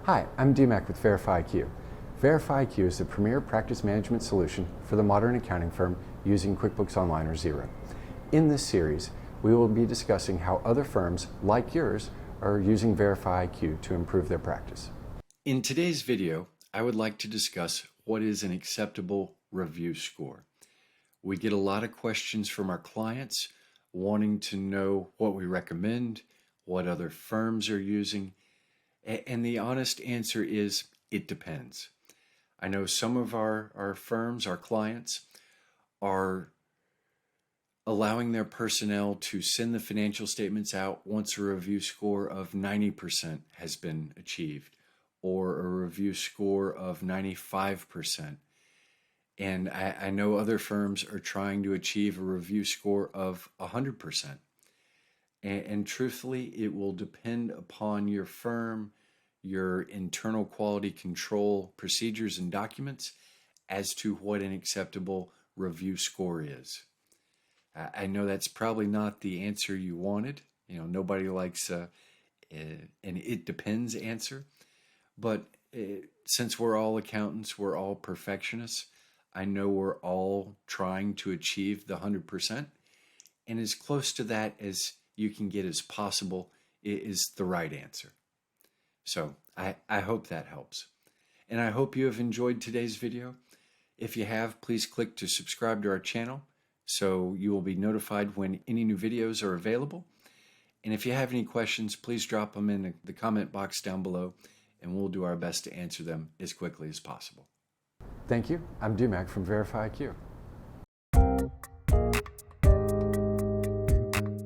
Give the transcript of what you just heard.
Hi, I'm DMac with VerifyiQ. VerifyiQ is the premier practice management solution for the modern accounting firm using QuickBooks Online or Xero. In this series, we will be discussing how other firms, like yours, are using VerifyiQ to improve their practice. In today's video, I would like to discuss what is an acceptable review score. We get a lot of questions from our clients wanting to know what we recommend, what other firms are using, and the honest answer is it depends. I know some of our firms, our clients, are allowing their personnel to send the financial statements out once a review score of 90% has been achieved, or a review score of 95%. And I know other firms are trying to achieve a review score of 100%. And truthfully, it will depend upon your firm, your internal quality control procedures and documents as to what an acceptable review score is. I know that's probably not the answer you wanted. You know, nobody likes an it depends answer. But since we're all accountants, we're all perfectionists, I know we're all trying to achieve the 100%. And as close to that as you can get as possible is the right answer. So I hope that helps. And I hope you have enjoyed today's video. If you have, please click to subscribe to our channel so you will be notified when any new videos are available. And if you have any questions, please drop them in the comment box down below, and we'll do our best to answer them as quickly as possible. Thank you. I'm DMac from VerifyiQ.